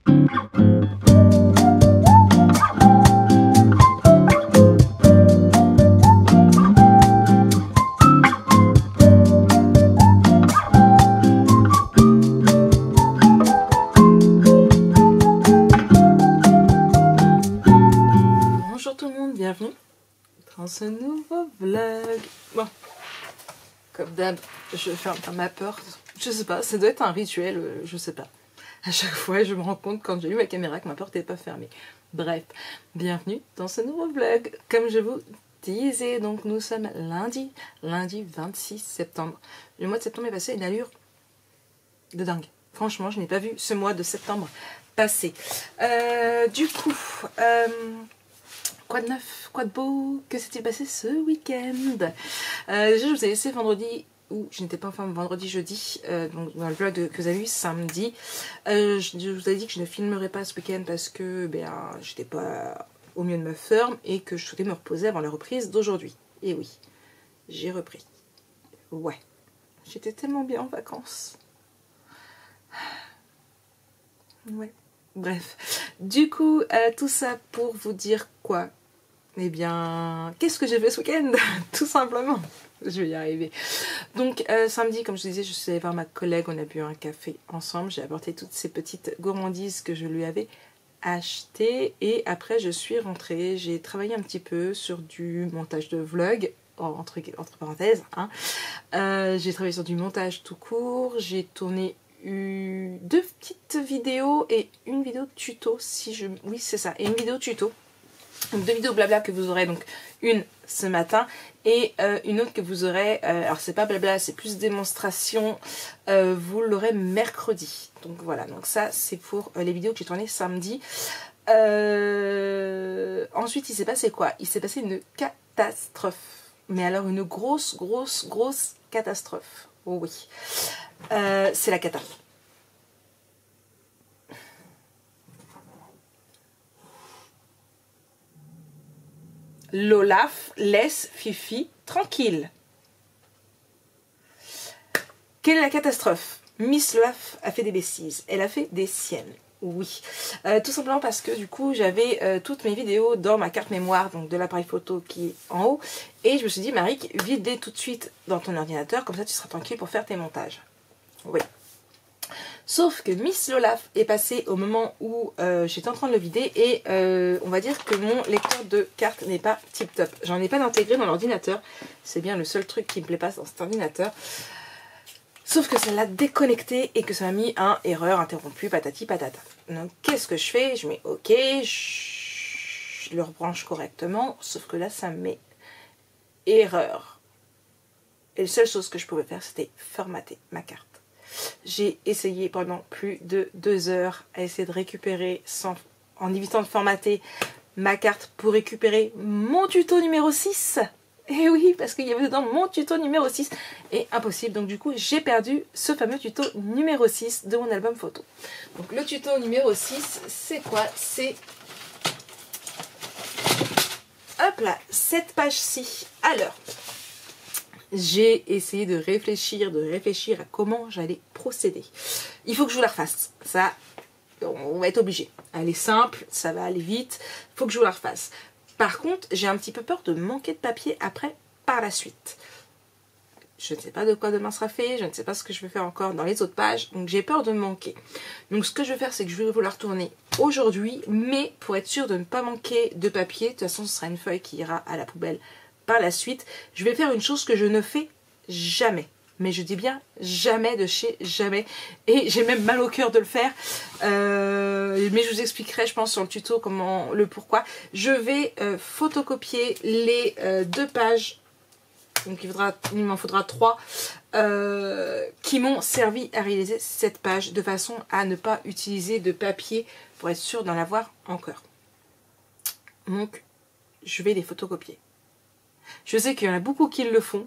Bonjour tout le monde, bienvenue dans ce nouveau vlog. Bon, comme d'hab, je ferme ma porte. Je sais pas, ça doit être un rituel, je sais pas. À chaque fois, je me rends compte quand j'ai eu ma caméra que ma porte n'est pas fermée. Bref, bienvenue dans ce nouveau vlog. Comme je vous disais, donc nous sommes lundi 26 septembre. Le mois de septembre est passé à une allure de dingue. Franchement, je n'ai pas vu ce mois de septembre passer. Du coup, quoi de neuf, quoi de beau, que s'est-il passé ce week-end? Déjà, je vous ai laissé vendredi, ou je n'étais pas enfin vendredi, jeudi, donc dans le vlog que vous avez vu samedi. Je vous ai dit que je ne filmerai pas ce week-end parce que j'étais pas au mieux de ma forme et que je souhaitais me reposer avant la reprise d'aujourd'hui. Et oui, j'ai repris. Ouais, j'étais tellement bien en vacances. Ouais. Bref, du coup, tout ça pour vous dire quoi? Eh bien, qu'est-ce que j'ai fait ce week-end? Tout simplement, je vais y arriver. Donc, samedi, comme je disais, je suis allée voir ma collègue, on a bu un café ensemble. J'ai apporté toutes ces petites gourmandises que je lui avais achetées. Et après, je suis rentrée, j'ai travaillé un petit peu sur du montage de vlog, entre parenthèses. Hein. J'ai travaillé sur du montage tout court, j'ai tourné deux petites vidéos et une vidéo tuto, oui c'est ça, et une vidéo tuto, donc deux vidéos blabla que vous aurez, donc une ce matin et une autre que vous aurez, alors c'est pas blabla, c'est plus démonstration, vous l'aurez mercredi. Donc voilà, donc ça c'est pour les vidéos que j'ai tournées samedi. Ensuite il s'est passé quoi? Il s'est passé une catastrophe, mais alors une grosse catastrophe. Oh oui. C'est la cata. L'Olaf laisse Fifi tranquille. Quelle est la catastrophe? Miss Olaf a fait des bêtises. Elle a fait des siennes. Oui. Tout simplement parce que du coup j'avais toutes mes vidéos dans ma carte mémoire, donc de l'appareil photo qui est en haut. Et je me suis dit, Marie, vide-les tout de suite dans ton ordinateur, comme ça tu seras tranquille pour faire tes montages. Oui. Sauf que Miss Olaf est passée au moment où j'étais en train de le vider et on va dire que mon lecteur de carte n'est pas tip top. J'en ai pas intégré dans l'ordinateur. C'est bien le seul truc qui me plaît pas dans cet ordinateur. Sauf que ça l'a déconnecté et que ça m'a mis un erreur interrompue patati patata. Donc qu'est-ce que je fais? Je mets OK, je le rebranche correctement. Sauf que là ça me met erreur. Et la seule chose que je pouvais faire c'était formater ma carte. J'ai essayé pendant plus de 2 heures à essayer de récupérer, en évitant de formater ma carte pour récupérer mon tuto numéro 6. Et oui, parce qu'il y avait dedans mon tuto numéro 6. Et impossible, donc du coup j'ai perdu ce fameux tuto numéro 6 de mon album photo. Donc le tuto numéro 6, c'est quoi? C'est... hop là, cette page-ci. Alors... j'ai essayé de réfléchir à comment j'allais procéder. Il faut que je vous la refasse. Ça, on va être obligé. Elle est simple, ça va aller vite. Il faut que je vous la refasse. Par contre, j'ai un petit peu peur de manquer de papier après, par la suite. Je ne sais pas de quoi demain sera fait. Je ne sais pas ce que je vais faire encore dans les autres pages. Donc j'ai peur de manquer. Donc ce que je vais faire, c'est que je vais vous la retourner aujourd'hui. Mais pour être sûr de ne pas manquer de papier, de toute façon, ce sera une feuille qui ira à la poubelle par la suite, je vais faire une chose que je ne fais jamais. Mais je dis bien jamais de chez jamais. Et j'ai même mal au cœur de le faire. Mais je vous expliquerai, je pense, sur le tuto le pourquoi. Je vais photocopier les 2 pages. Donc il m'en faudra 3 qui m'ont servi à réaliser cette page de façon à ne pas utiliser de papier pour être sûr d'en avoir encore. Donc je vais les photocopier. Je sais qu'il y en a beaucoup qui le font.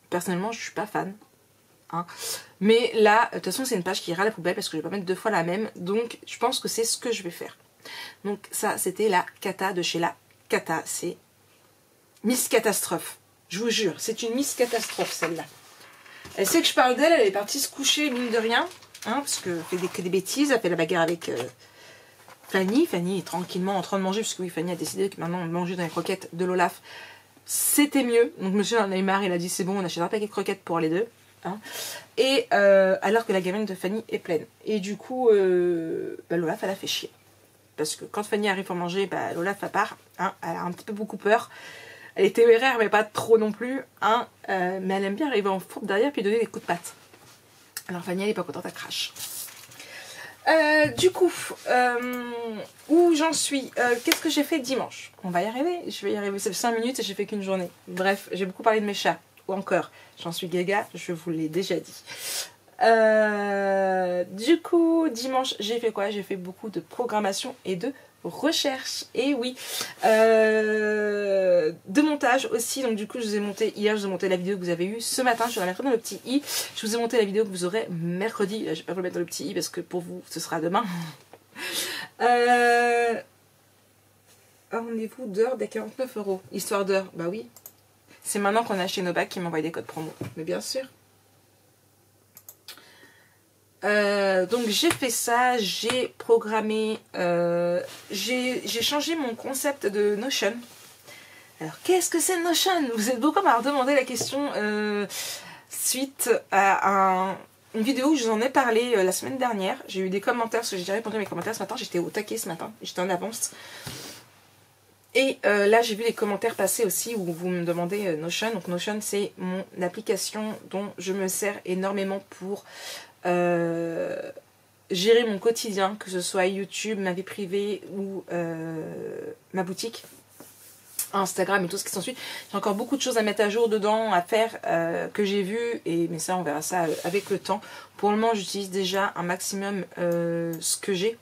Personnellement, je ne suis pas fan. Hein. Mais là, de toute façon, c'est une page qui ira à la poubelle parce que je ne vais pas mettre 2 fois la même. Donc, je pense que c'est ce que je vais faire. Donc, ça, c'était la cata de chez la cata. C'est Miss Catastrophe. Je vous jure, c'est une Miss Catastrophe, celle-là. Elle sait que je parle d'elle, elle est partie se coucher, mine de rien. parce que fait que des bêtises, elle fait la bagarre avec Fanny. Fanny est tranquillement en train de manger, puisque oui, Fanny a décidé que maintenant manger dans les croquettes de l'Olaf, c'était mieux. Donc monsieur en a eu marre, il a dit c'est bon, on achète un paquet de croquettes pour les deux. Hein. Et alors que la gamine de Fanny est pleine. Et du coup, l'Olaf, elle a fait chier. Parce que quand Fanny arrive pour manger, l'Olaf à part, hein, elle a un petit peu beaucoup peur. Elle est téméraire, mais pas trop non plus. Hein, mais elle aime bien arriver en fourbe derrière puis donner des coups de patte. Alors Fanny, elle est pas contente, elle crache. Du coup, où j'en suis, qu'est-ce que j'ai fait dimanche? On va y arriver, je vais y arriver, ça fait 5 minutes et j'ai fait qu'une journée. Bref, j'ai beaucoup parlé de mes chats, ou encore, j'en suis gaga, je vous l'ai déjà dit. Du coup, dimanche, j'ai fait quoi? J'ai fait beaucoup de programmation et de recherche, et oui, de montage aussi. Donc du coup, je vous ai monté hier, je vous ai monté la vidéo que vous avez eue ce matin, je la mettrai dans le petit i. Je vous ai monté la vidéo que vous aurez mercredi. Là, je vais pas vous le mettre dans le petit i parce que pour vous ce sera demain. Rendez-vous d'heure des 49 €, histoire d'heure. Bah oui, c'est maintenant qu'on a acheté nos bacs qui m'envoient des codes promo, mais bien sûr. Donc j'ai fait ça, j'ai programmé, j'ai changé mon concept de Notion. Alors qu'est-ce que c'est Notion? Vous êtes beaucoup à m'avoir demandé la question suite à une vidéo où je vous en ai parlé la semaine dernière. J'ai eu des commentaires, parce que j'ai déjà répondu à mes commentaires ce matin, j'étais au taquet ce matin, j'étais en avance. Et là j'ai vu les commentaires passer aussi où vous me demandez Notion. Donc Notion, c'est mon application dont je me sers énormément pour gérer mon quotidien, que ce soit YouTube, ma vie privée ou ma boutique, Instagram et tout ce qui s'ensuit. J'ai encore beaucoup de choses à mettre à jour dedans, à faire, que j'ai vu, mais ça on verra ça avec le temps. Pour le moment j'utilise déjà un maximum ce que j'ai.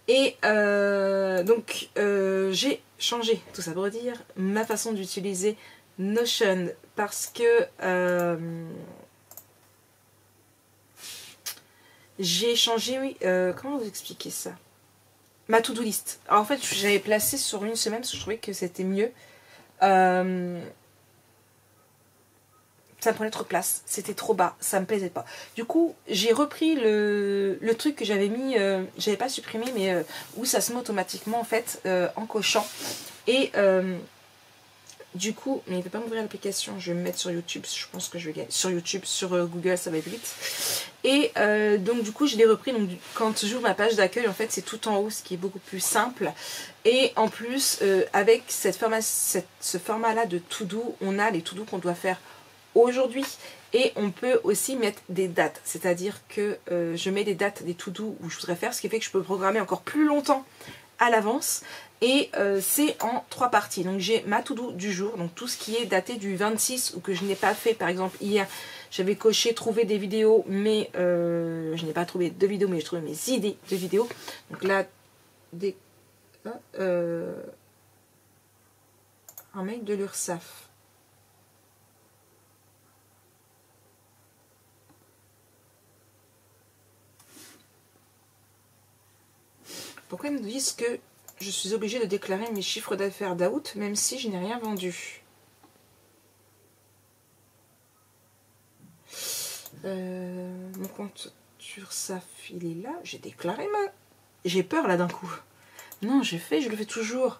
Et donc j'ai changé, tout ça pour dire, ma façon d'utiliser Notion, parce que j'ai changé, oui, comment vous expliquer ça? Ma to-do list. Alors, en fait, j'avais placé sur une semaine parce que je trouvais que c'était mieux. Ça me prenait trop de place, c'était trop bas, ça me plaisait pas. Du coup, j'ai repris le truc que j'avais mis, j'avais pas supprimé, mais où ça se met automatiquement en fait en cochant. Et du coup, mais il ne peut pas m'ouvrir l'application, je vais me mettre sur YouTube, je pense que je vais gagner. Sur YouTube, sur Google, ça va être vite. Et donc du coup, je l'ai repris, donc quand j'ouvre ma page d'accueil, en fait, c'est tout en haut, ce qui est beaucoup plus simple. Et en plus, avec ce format-là de to-do, on a les to-do qu'on doit faire aujourd'hui. Et on peut aussi mettre des dates, c'est-à-dire que je mets des dates des to-do où je voudrais faire, ce qui fait que je peux programmer encore plus longtemps à l'avance. Et c'est en 3 parties. Donc j'ai ma to-do du jour, donc tout ce qui est daté du 26 ou que je n'ai pas fait. Par exemple hier j'avais coché trouver des vidéos, mais je n'ai pas trouvé de vidéos, mais j'ai trouvé mes idées de vidéos. Donc là, un mail de l'URSSAF. Pourquoi ils me disent que je suis obligée de déclarer mes chiffres d'affaires d'août, même si je n'ai rien vendu? Mon compte URSSAF, il est là. J'ai déclaré ma... J'ai peur là d'un coup. Non, je le fais toujours.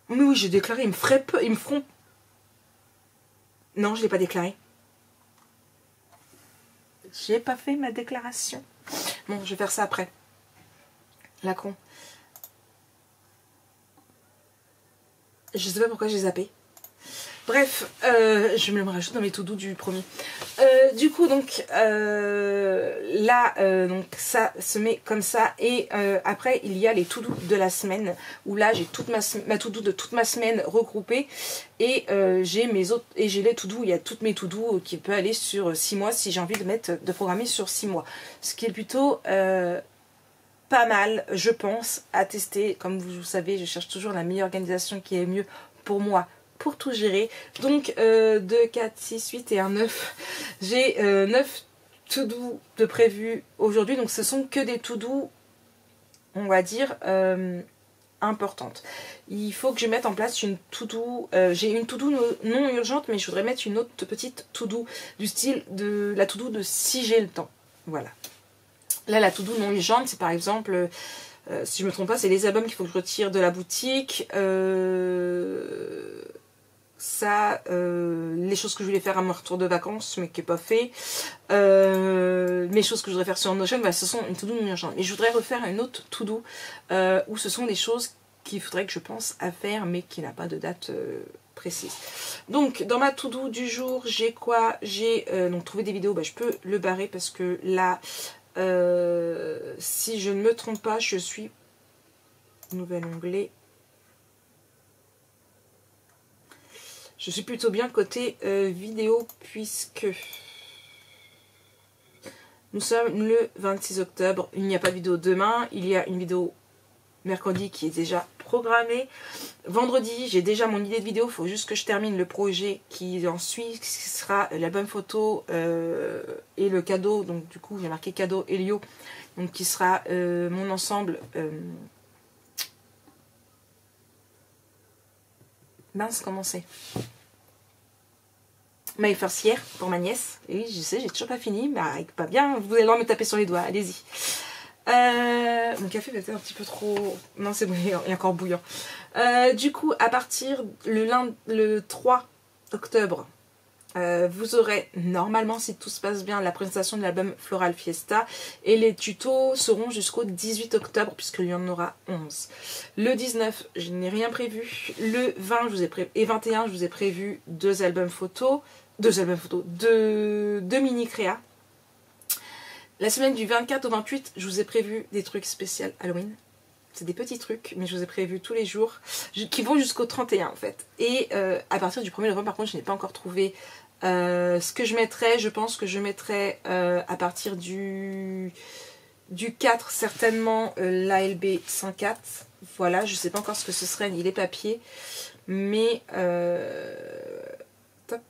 Mais oui, j'ai déclaré, ils me feraient peur, ils me feront... Non, je ne l'ai pas déclaré. J'ai pas fait ma déclaration. Bon, je vais faire ça après. La con. Je sais pas pourquoi j'ai zappé. Bref, je me le rajoute dans mes tout doux du premier. Du coup, donc, là, donc ça se met comme ça. Et après, il y a les tout doux de la semaine. Où là, j'ai toute ma tout doux de toute ma semaine regroupée. Et j'ai mes autres, et j'ai les tout doux. Il y a toutes mes tout doux qui peuvent aller sur 6 mois si j'ai envie de programmer sur 6 mois. Ce qui est plutôt pas mal, je pense, à tester. Comme vous savez, je cherche toujours la meilleure organisation qui est mieux pour moi, pour tout gérer. Donc 2, 4, 6, 8 et un 9. J'ai 9 to-do de prévu aujourd'hui. Donc ce sont que des to-do, on va dire, importante. Il faut que je mette en place une to-do. J'ai une to-do non urgente, mais je voudrais mettre une autre petite to-do du style de la to-do de si j'ai le temps. Voilà. Là, la to-do non urgente, c'est par exemple, si je me trompe pas, c'est les albums qu'il faut que je retire de la boutique. Les choses que je voulais faire à mon retour de vacances, mais qui n'est pas fait. Mes choses que je voudrais faire sur Notion, bah, ce sont une to-do non urgente. Mais je voudrais refaire une autre to-do où ce sont des choses qu'il faudrait que je pense à faire, mais qui n'a pas de date précise. Donc, dans ma to-do du jour, j'ai quoi? J'ai donc trouvé des vidéos, bah, je peux le barrer parce que là, si je ne me trompe pas, je suis... Nouvel onglet. Je suis plutôt bien côté vidéo puisque nous sommes le 26 octobre. Il n'y a pas de vidéo demain. Il y a une vidéo mercredi qui est déjà programmée. Vendredi, j'ai déjà mon idée de vidéo. Il faut juste que je termine le projet qui en suit, qui sera l'album photo et le cadeau. Donc du coup, j'ai marqué cadeau Elio. Donc qui sera mon ensemble... mince, comment c'est? My First Year pour ma nièce. Et oui, je sais, j'ai toujours pas fini. Mais pas bien, vous allez le droit de me taper sur les doigts. Allez-y. Mon café va être un petit peu trop... Non, c'est bon, il est encore bouillant. Du coup, à partir le 3 octobre, vous aurez normalement, si tout se passe bien, la présentation de l'album Floral Fiesta. Et les tutos seront jusqu'au 18 octobre, puisqu'il y en aura 11. Le 19, je n'ai rien prévu. Le 20 je vous ai et 21, je vous ai prévu deux albums photos, deux mini créas. La semaine du 24 au 28, je vous ai prévu des trucs spéciaux Halloween. C'est des petits trucs, mais je vous ai prévu tous les jours, qui vont jusqu'au 31 en fait. Et à partir du 1er novembre, par contre, je n'ai pas encore trouvé ce que je mettrai. Je pense que je mettrai à partir du 4, certainement l'ALB 104. Voilà, je ne sais pas encore ce que ce serait, ni les papiers. Mais, top,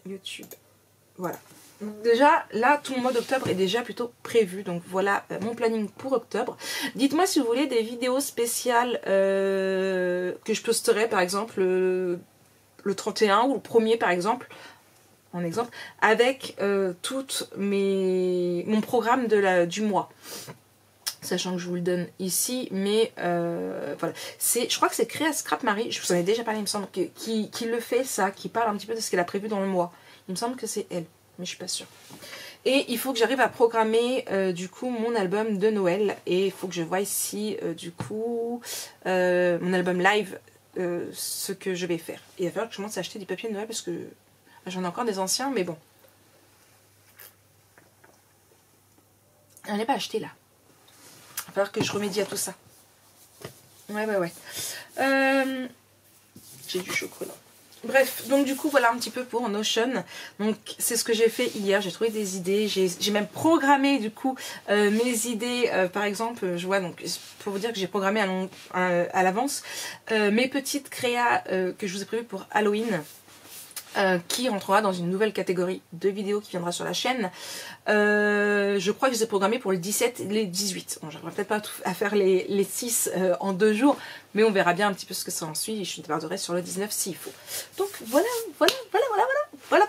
YouTube, voilà. Donc déjà, là, tout le mois d'octobre est déjà plutôt prévu. Donc voilà mon planning pour octobre. Dites-moi si vous voulez des vidéos spéciales que je posterai, par exemple, le 31 ou le 1er, par exemple, en exemple, avec tout mon programme du mois. Sachant que je vous le donne ici, mais voilà. Je crois que c'est Créa Scrap Marie, je vous en ai déjà parlé, il me semble, qui le fait, ça, qui parle un petit peu de ce qu'elle a prévu dans le mois. Il me semble que c'est elle, mais je suis pas sûre. Et il faut que j'arrive à programmer du coup mon album de Noël, et il faut que je voie si du coup mon album live, ce que je vais faire. Et il va falloir que je commence à acheter des papiers de Noël parce que j'en ai encore des anciens, mais bon. Je n'en ai pas acheté là. Il va falloir que je remédie à tout ça. Ouais. J'ai du chocolat. Bref, donc du coup voilà un petit peu pour Notion. Donc c'est ce que j'ai fait hier, j'ai trouvé des idées, j'ai même programmé du coup mes idées, par exemple, je vois, donc pour vous dire que j'ai programmé à l'avance mes petites créas que je vous ai prévues pour Halloween. Qui rentrera dans une nouvelle catégorie de vidéos qui viendra sur la chaîne. Je crois que je les ai programmés pour les 17 et les 18. Bon, j'arriverai peut-être pas à faire les 6 en 2 jours, mais on verra bien un petit peu ce que ça en suit. Et je démarrerai sur le 19 s'il faut. Donc voilà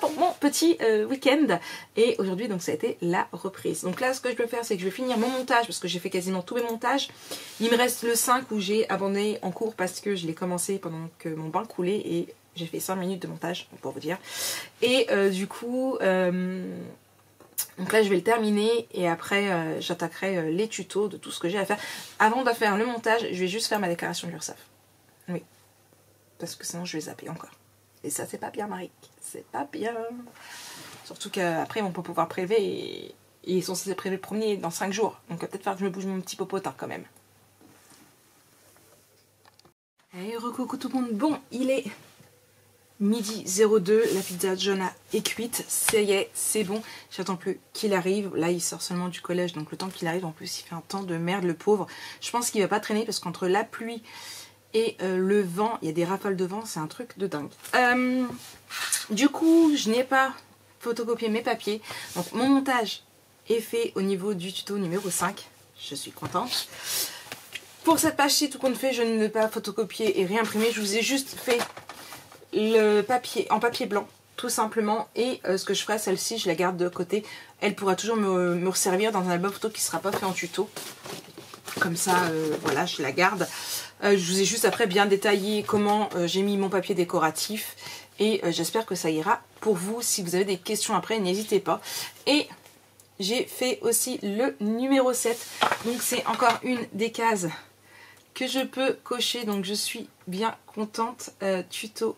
pour mon petit week-end. Et aujourd'hui, donc ça a été la reprise. Donc là, ce que je peux faire, c'est que je vais finir mon montage, parce que j'ai fait quasiment tous mes montages. Il me reste le 5 où j'ai abandonné en cours parce que je l'ai commencé pendant que mon bain coulait et j'ai fait 5 minutes de montage, pour vous dire. Et du coup, donc là je vais le terminer et après j'attaquerai les tutos de tout ce que j'ai à faire. Avant de faire le montage, je vais juste faire ma déclaration de l'URSSAF. Oui, parce que sinon je vais zapper encore. Et ça c'est pas bien, Marie, c'est pas bien. Surtout qu'après on peut pouvoir prélever et ils sont censés prélever le premier dans 5 jours. Donc peut-être faire que je me bouge mon petit popotin quand même. Allez, recoucou tout le monde. Bon, il est midi 02, la pizza Jonah est cuite, ça y est, c'est bon, j'attends plus qu'il arrive. Là il sort seulement du collège, donc le temps qu'il arrive, en plus il fait un temps de merde le pauvre. Je pense qu'il va pas traîner parce qu'entre la pluie et le vent, il y a des rafales de vent, c'est un truc de dingue. Du coup je n'ai pas photocopié mes papiers, donc mon montage est fait au niveau du tuto numéro 5, je suis contente. Pour cette page-ci, tout compte fait, je ne l'ai pas photocopié et réimprimé. Je vous ai juste fait le papier en papier blanc, tout simplement. Et ce que je ferai, celle-ci, je la garde de côté. Elle pourra toujours me servir dans un album photo qui ne sera pas fait en tuto. Comme ça, voilà, je la garde. Je vous ai juste après bien détaillé comment j'ai mis mon papier décoratif. Et j'espère que ça ira pour vous. Si vous avez des questions après, n'hésitez pas. Et j'ai fait aussi le numéro 7. Donc c'est encore une des cases que je peux cocher. Donc je suis bien contente. Tuto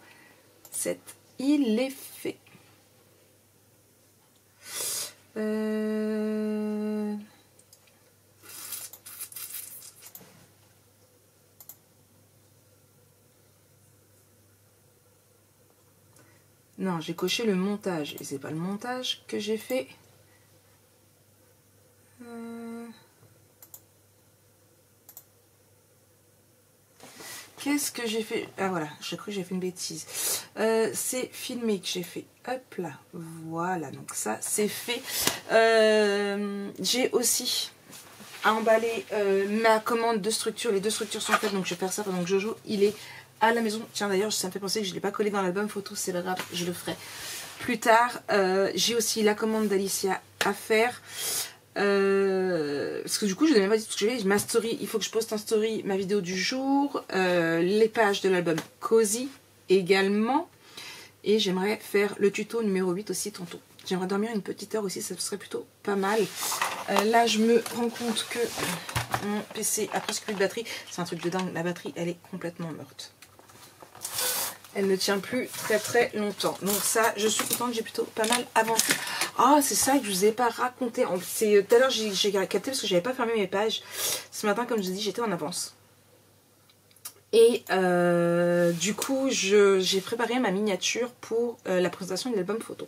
7. Il est fait. Non, j'ai coché le montage. Et c'est pas le montage que j'ai fait. Qu'est-ce que j'ai fait? Ah voilà, j'ai cru que j'ai fait une bêtise. C'est filmé que j'ai fait. Hop là, voilà, donc ça c'est fait. J'ai aussi emballé ma commande de structure. Les deux structures sont faites, donc je vais faire ça pendant que Jojo il est à la maison. Tiens d'ailleurs, ça me fait penser que je ne l'ai pas collé dans l'album photo, c'est pas grave, je le ferai plus tard. J'ai aussi la commande d'Alicia à faire. Parce que du coup je ne même pas dit tout ce que j'ai. Ma story, il faut que je poste en story ma vidéo du jour, les pages de l'album Cozy également, et j'aimerais faire le tuto numéro 8 aussi tantôt. J'aimerais dormir une petite heure aussi, ça serait plutôt pas mal. Là je me rends compte que mon PC a presque plus de batterie. C'est un truc de dingue, la batterie elle est complètement morte. Elle ne tient plus très longtemps. Donc ça, je suis contente, j'ai plutôt pas mal avancé. Ah, c'est ça que je vous ai pas raconté. Tout à l'heure, j'ai capté parce que j'avais pas fermé mes pages. Ce matin, comme je vous ai dit, j'étais en avance. Et du coup, j'ai préparé ma miniature pour la présentation de l'album photo.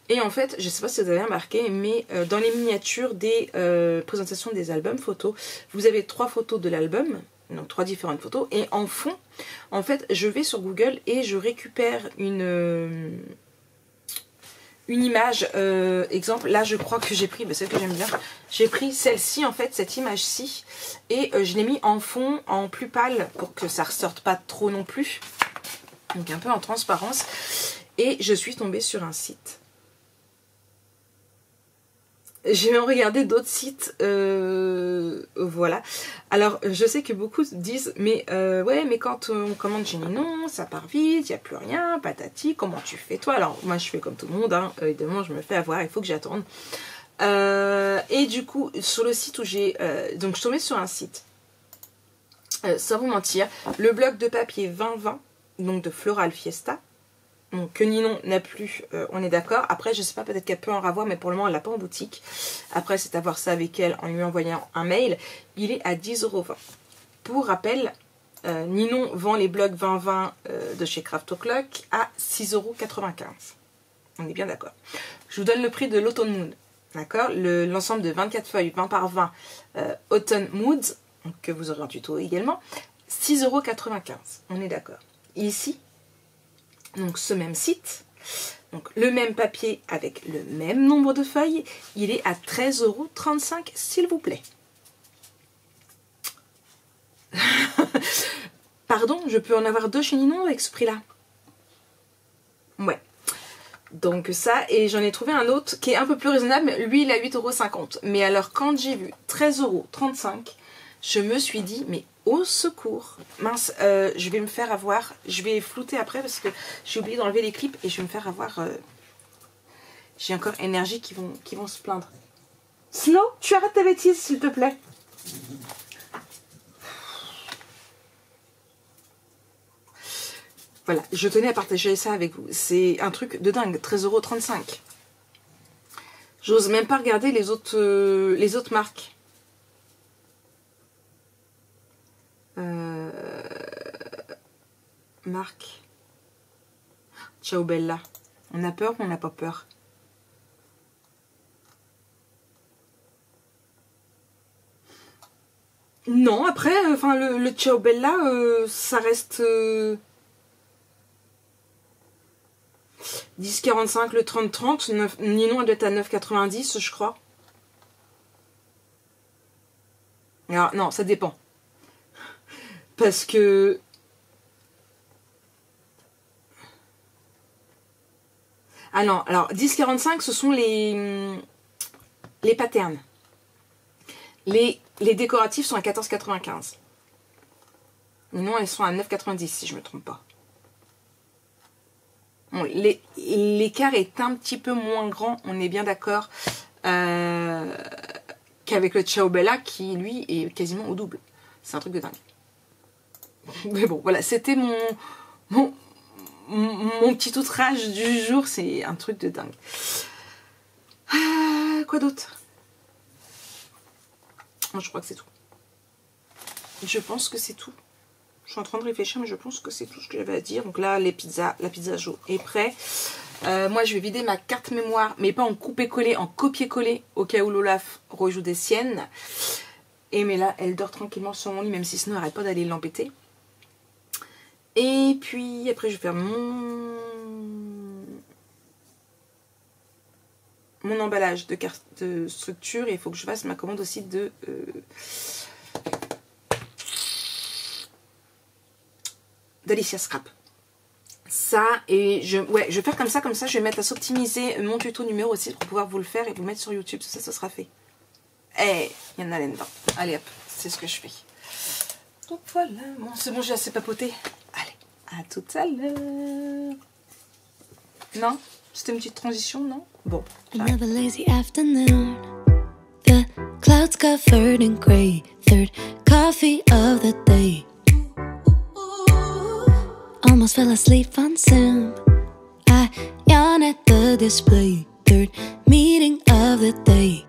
Et en fait, je sais pas si vous avez remarqué, mais dans les miniatures des présentations des albums photos, vous avez 3 photos de l'album. Donc 3 différentes photos, et en fond en fait je vais sur Google et je récupère une image, exemple là je crois que j'ai pris, celle que j'aime bien, j'ai pris celle-ci en fait, cette image-ci, et je l'ai mis en fond en plus pâle pour que ça ressorte pas trop non plus, donc un peu en transparence, et je suis tombée sur un site. J'ai même regardé d'autres sites, voilà. Alors, je sais que beaucoup disent, mais ouais, mais quand on commande chez Ninon, ça part vite, il n'y a plus rien, patati, comment tu fais toi? Alors, moi, je fais comme tout le monde, hein, évidemment, je me fais avoir, il faut que j'attende. Et du coup, sur le site où j'ai... donc, je suis tombée sur un site, sans vous mentir, le bloc de papier 2020, donc de Floral Fiesta, donc, que Ninon n'a plus, on est d'accord. Après, je sais pas, peut-être qu'elle peut en avoir, mais pour le moment, elle l'a pas en boutique. Après, c'est à voir ça avec elle en lui envoyant un mail. Il est à 10,20 €. Pour rappel, Ninon vend les blocs 2020 de chez Craft O'Clock à 6,95 €. On est bien d'accord. Je vous donne le prix de l'Autumn Mood. D'accord, l'ensemble de 24 feuilles, 20 par 20 Autumn Mood, que vous aurez en tuto également, 6,95 €. On est d'accord. Ici, donc ce même site, donc le même papier avec le même nombre de feuilles, il est à 13,35 € s'il vous plaît. Pardon, je peux en avoir 2 chez Ninon avec ce prix-là? Ouais. Donc ça, et j'en ai trouvé un autre qui est un peu plus raisonnable, lui il est à 8,50 €. Mais alors quand j'ai vu 13,35 €, je me suis dit, mais au secours, mince, je vais me faire avoir, je vais flouter après parce que j'ai oublié d'enlever les clips et je vais me faire avoir, j'ai encore énergie qui vont se plaindre. Snow, tu arrêtes ta bêtise s'il te plaît. Voilà, je tenais à partager ça avec vous, c'est un truc de dingue, 13,35 €. J'ose même pas regarder les autres marques. Marque. Ciao Bella. On a peur ou on n'a pas peur? Non, après, enfin le Ciao Bella, ça reste 10,45, le 30,30. Ninon elle doit être à 9,90 je crois. Alors non, ça dépend. Parce que... Ah non, alors 10,45 ce sont les patterns. Les décoratifs sont à 14,95. Non, elles sont à 9,90 si je ne me trompe pas. Bon, l'écart est un petit peu moins grand, on est bien d'accord, qu'avec le Ciao Bella qui lui est quasiment au double. C'est un truc de dingue. Mais bon, voilà, c'était mon petit outrage du jour, c'est un truc de dingue. Quoi d'autre? Je crois que c'est tout. Je pense que c'est tout. Je suis en train de réfléchir, mais je pense que c'est tout ce que j'avais à dire. Donc là, la pizza Jo est prêt. Moi, je vais vider ma carte mémoire, mais pas en coupé-collé, en copier-collé, au cas où l'Olaf rejoue des siennes. Et mais là, elle dort tranquillement sur mon lit, même si sinon, elle n'arrête pas d'aller l'embêter. Et puis, après, je vais faire mon emballage de carte de structure. Et il faut que je fasse ma commande aussi de... d'Alicia Scrap. Ça, et je vais faire comme ça, je vais mettre à s'optimiser mon tuto numéro aussi pour pouvoir vous le faire et vous le mettre sur YouTube. Ça sera fait. Eh, il y en a là-dedans. Allez hop, c'est ce que je fais. Donc voilà, bon, c'est bon, j'ai assez papoté. Allez, à tout à l'heure. Non? C'était une petite transition, non? Bon. Another lazy afternoon. The clouds covered in gray. Third coffee of the day. Almost fell asleep on Zoom. I yawn at the display. Third meeting of the day.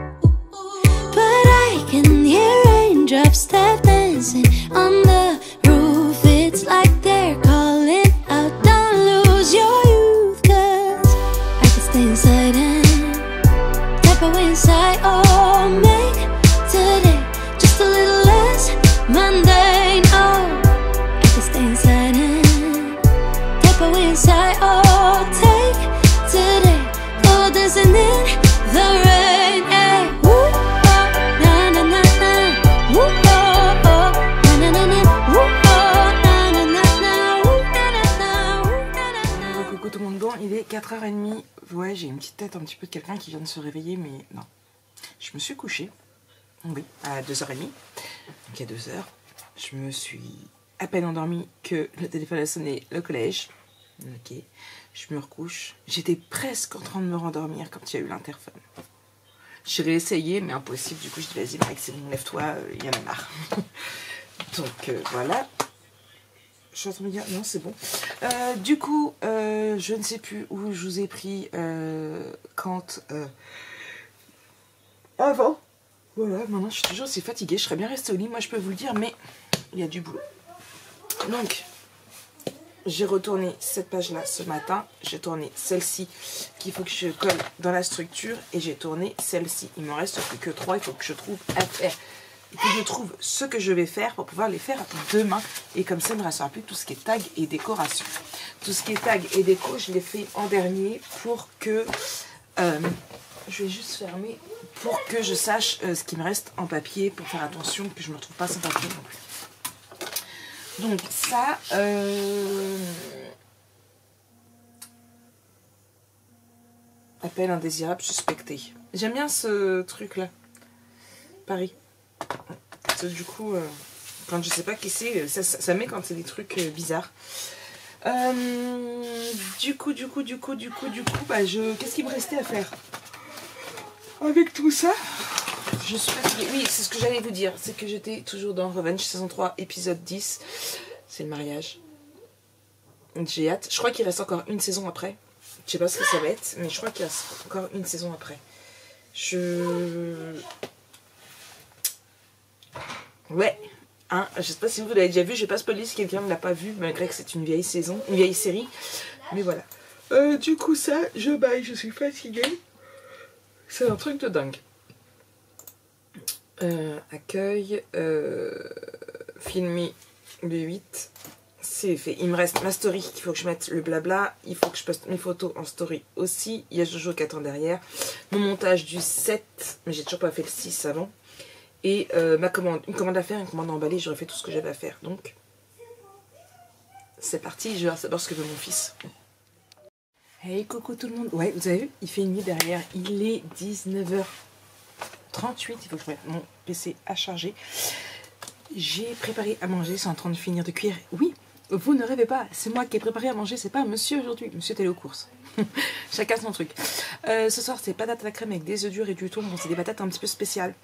But I can hear raindrops step dancing on the roof. It's like they're calling out, don't lose your youth. Cause I can stay inside and tap away inside. Oh, make today just a little less mundane. Oh, I can stay inside and tap away inside. Oh, take today, go dancing in the rain. Hey, woo, oh, na na na na. Woo, oh, oh, na na na na. Woo, oh, na na na na. Woo, na na na. Woo, na na na. Coucou tout le monde, bon, il est 4h30. Ouais, j'ai une petite tête un petit peu de quelqu'un qui vient de se réveiller, mais non. Je me suis couchée, oui, à 2h30. Donc il y a 2 heures. Je me suis à peine endormie que le téléphone a sonné, le collège. Ok, je me recouche. J'étais presque en train de me rendormir quand il y a eu l'interphone. J'ai réessayé, mais impossible. Du coup, je dis, vas-y, Mike, c'est bon, lève-toi, il y en a marre. Donc, voilà. Je suis en train de me dire, non, c'est bon. Du coup, je ne sais plus où je vous ai pris quand... avant. Voilà, maintenant, je suis toujours aussi fatiguée. Je serais bien restée au lit, moi, je peux vous le dire, mais il y a du boulot. Donc, j'ai retourné cette page-là ce matin. J'ai tourné celle-ci qu'il faut que je colle dans la structure. Et j'ai tourné celle-ci. Il m'en reste plus que 3. Il faut que je trouve à faire. Il faut que je trouve ce que je vais faire pour pouvoir les faire demain. Et comme ça, il ne me restera plus tout ce qui est tag et décoration. Tout ce qui est tag et déco, je l'ai fait en dernier pour que... je vais juste fermer pour que je sache ce qui me reste en papier. Pour faire attention que je ne me retrouve pas sans papier non plus. Donc ça, appel indésirable suspecté. J'aime bien ce truc-là. Paris. Du coup, quand je sais pas qui c'est, ça met quand c'est des trucs bizarres. Du coup, bah qu'est-ce qu'il me restait à faire avec tout ça? Je suis fatiguée. Oui, c'est ce que j'allais vous dire. C'est que j'étais toujours dans Revenge saison 3, épisode 10. C'est le mariage. J'ai hâte. Je crois qu'il reste encore une saison après. Je sais pas ce que ça va être, mais je crois qu'il reste encore une saison après. Ouais. Hein, je sais pas si vous l'avez déjà vu. Je vais pas spoiler si quelqu'un ne l'a pas vu, malgré que c'est une vieille saison, une vieille série. Mais voilà. Du coup, ça, je baille. Je suis fatiguée. C'est un truc de dingue. Accueil, filmer le 8, c'est fait. Il me reste ma story, il faut que je mette le blabla, il faut que je poste mes photos en story aussi. Il y a Jojo qui attend derrière. Mon montage du 7, mais j'ai toujours pas fait le 6 avant. Et une commande à faire, une commande à emballer, j'aurais fait tout ce que j'avais à faire. Donc, c'est parti, je vais savoir ce que veut mon fils. Hey, coucou tout le monde. Ouais, vous avez vu, il fait nuit derrière. Il est 19h38. Il faut que je mette mon PC à charger. J'ai préparé à manger, c'est en train de finir de cuire. Oui, vous ne rêvez pas, c'est moi qui ai préparé à manger, c'est pas monsieur aujourd'hui. Monsieur est allé aux courses. Chacun son truc. Ce soir, c'est patates à la crème avec des œufs durs et du thon. Bon, c'est des patates un petit peu spéciales.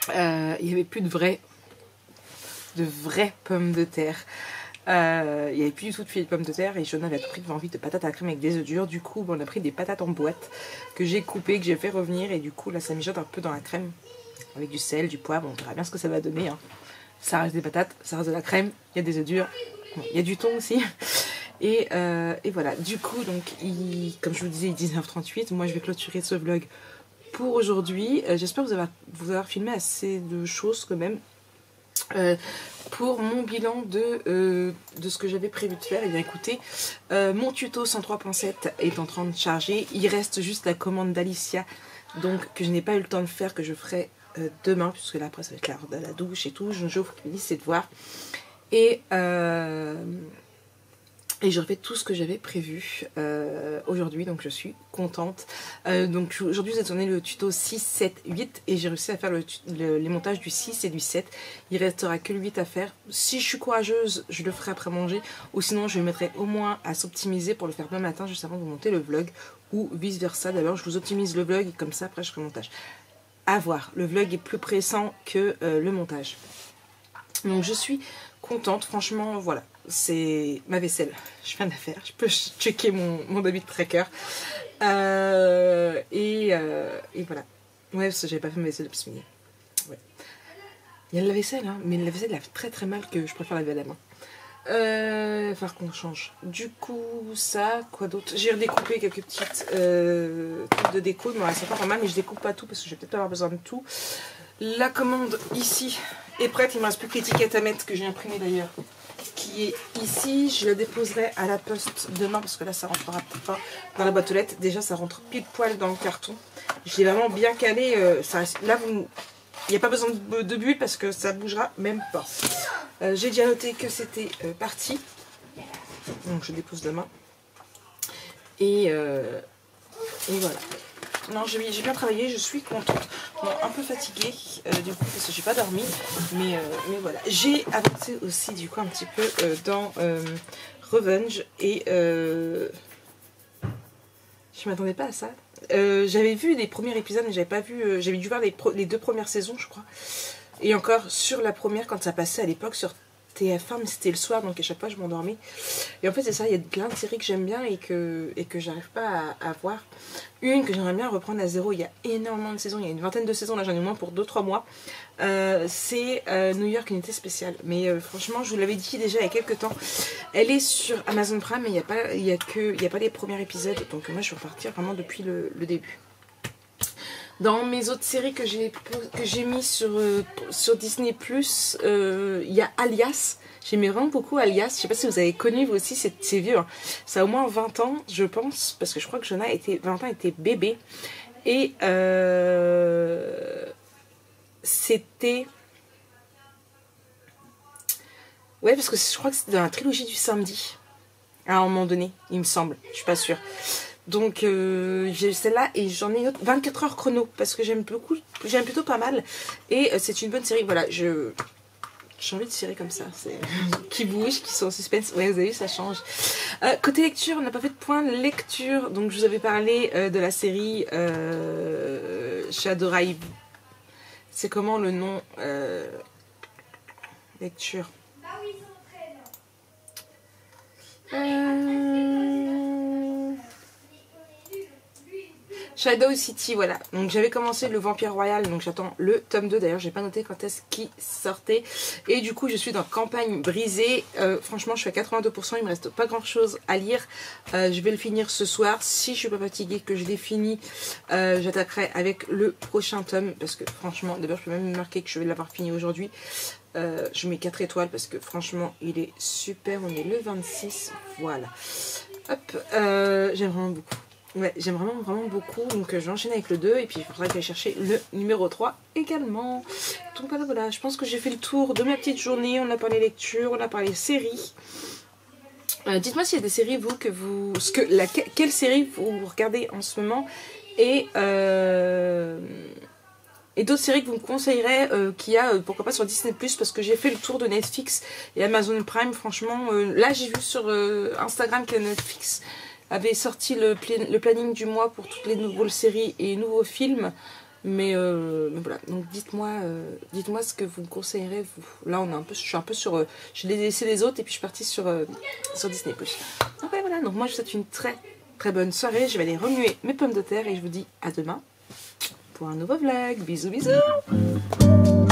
Il n'y avait plus de vraies pommes de terre. Il n'y avait plus du tout de filets de pommes de terre et Jonah avait à tout prix envie de patates à la crème avec des œufs durs. Du coup, bon, on a pris des patates en boîte que j'ai coupées, que j'ai fait revenir et du coup, là, ça mijote un peu dans la crème avec du sel, du poivre. On verra bien ce que ça va donner. Hein. Ça reste des patates, ça reste de la crème, il y a des œufs durs, bon, il y a du thon aussi. Et voilà, du coup, donc, comme je vous disais, il est 19h38. Moi, je vais clôturer ce vlog pour aujourd'hui. J'espère vous avoir filmé assez de choses quand même. Pour mon bilan de ce que j'avais prévu de faire, et bien écoutez, mon tuto 103.7 est en train de charger. Il reste juste la commande d'Alicia, donc que je n'ai pas eu le temps de faire, que je ferai demain, puisque là après ça va être l'heure de la douche et tout. J'ouvre ses devoirs et je refais tout ce que j'avais prévu aujourd'hui, donc je suis contente. Donc aujourd'hui j'ai tourné le tuto 6, 7, 8 et j'ai réussi à faire les montages du 6 et du 7. Il restera que le 8 à faire. Si je suis courageuse, je le ferai après manger, ou sinon je le mettrai au moins à s'optimiser pour le faire demain matin juste avant de monter le vlog, ou vice versa. D'abord je vous optimise le vlog et comme ça après je ferai le montage. À voir, le vlog est plus pressant que le montage. Donc je suis contente, franchement, voilà. C'est ma vaisselle, je viens de la faire. Je peux checker mon habit tracker. Et voilà. Ouais, parce que j'avais pas fait ma vaisselle depuis ce midi. Ouais. Il y a de la vaisselle, hein, mais la vaisselle lave très très mal que je préfère laver à la main. Il va falloir qu'on change. Du coup, ça, quoi d'autre? J'ai redécoupé quelques petites trucs de déco, mais c'est pas mal, mais je découpe pas tout parce que je vais peut-être pas avoir besoin de tout. La commande ici est prête, il me reste plus que l'étiquette à mettre que j'ai imprimée d'ailleurs, qui est ici. Je la déposerai à la poste demain parce que là ça rentrera pas dans la boîte aux lettres. Déjà ça rentre pile poil dans le carton. Je l'ai vraiment bien calé. Là il n'y a pas besoin de bulle parce que ça bougera même pas. J'ai déjà noté que c'était parti. Donc je dépose demain. Et voilà. Non, j'ai bien travaillé, je suis contente. Bon, un peu fatiguée du coup parce que j'ai pas dormi, mais voilà. J'ai avancé aussi du coup un petit peu dans Revenge et je m'attendais pas à ça. J'avais vu les premiers épisodes mais j'avais pas vu, j'avais dû voir les 2 premières saisons je crois. Et encore sur la première quand ça passait à l'époque sur TF1, mais c'était le soir donc à chaque fois je m'endormais. Et en fait c'est ça, il y a plein de séries que j'aime bien et que j'arrive pas à voir. Une que j'aimerais bien reprendre à zéro, il y a énormément de saisons, il y a une vingtaine de saisons, là j'en ai moins pour 2-3 mois. C'est New York Unité Spéciale. Mais franchement je vous l'avais dit déjà il y a quelques temps, elle est sur Amazon Prime mais il n'y a pas les premiers épisodes, donc moi je vais repartir vraiment depuis le début. Dans mes autres séries que j'ai mis sur Disney+, il y a Alias. J'aimais vraiment beaucoup Alias. Je sais pas si vous avez connu vous aussi, c'est vieux. Hein. Ça a au moins 20 ans, je pense, parce que je crois que Jonah était 20 ans, était bébé. Et c'était... Ouais, parce que je crois que c'était dans la trilogie du samedi. À un moment donné, il me semble. Je suis pas sûre. Donc j'ai celle-là et j'en ai une autre, 24 heures chrono, parce que j'aime plutôt pas mal. Et c'est une bonne série, voilà, j'ai envie de séries comme ça, qui bougent, qui sont en suspense. Ouais, vous avez vu, ça change. Côté lecture, on n'a pas fait de point de lecture, donc je vous avais parlé de la série Shadowrive. C'est comment le nom lecture Shadow City, voilà. Donc j'avais commencé le Vampire Royal, donc j'attends le tome 2. D'ailleurs, j'ai pas noté quand est-ce qu'il sortait. Et du coup, je suis dans Campagne brisée. Franchement, je suis à 82%, il me reste pas grand-chose à lire. Je vais le finir ce soir. Si je suis pas fatiguée, que je l'ai fini, j'attaquerai avec le prochain tome. Parce que franchement, d'abord, je peux même marquer que je vais l'avoir fini aujourd'hui. Je mets 4 étoiles parce que franchement, il est super. On est le 26, voilà. Hop, j'aime vraiment beaucoup. Ouais, j'aime vraiment beaucoup, donc je vais enchaîner avec le 2 et puis il faudra que j'aille chercher le numéro 3 également. Donc voilà, je pense que j'ai fait le tour de ma petite journée. On a parlé lecture, on a parlé séries. Dites-moi s'il y a des séries, vous, quelle série vous regardez en ce moment. Et d'autres séries que vous me conseillerez qu'il y a, pourquoi pas sur Disney+, parce que j'ai fait le tour de Netflix et Amazon Prime. Franchement, là j'ai vu sur Instagram que Netflix avait sorti le planning du mois pour toutes les nouvelles séries et nouveaux films. Mais voilà, donc dites-moi ce que vous me conseillerez. Là, je suis un peu sur... j'ai laissé les autres et puis je suis partie sur Disney+. Donc ouais, voilà, donc moi je vous souhaite une très très bonne soirée. Je vais aller remuer mes pommes de terre et je vous dis à demain pour un nouveau vlog. Bisous bisous.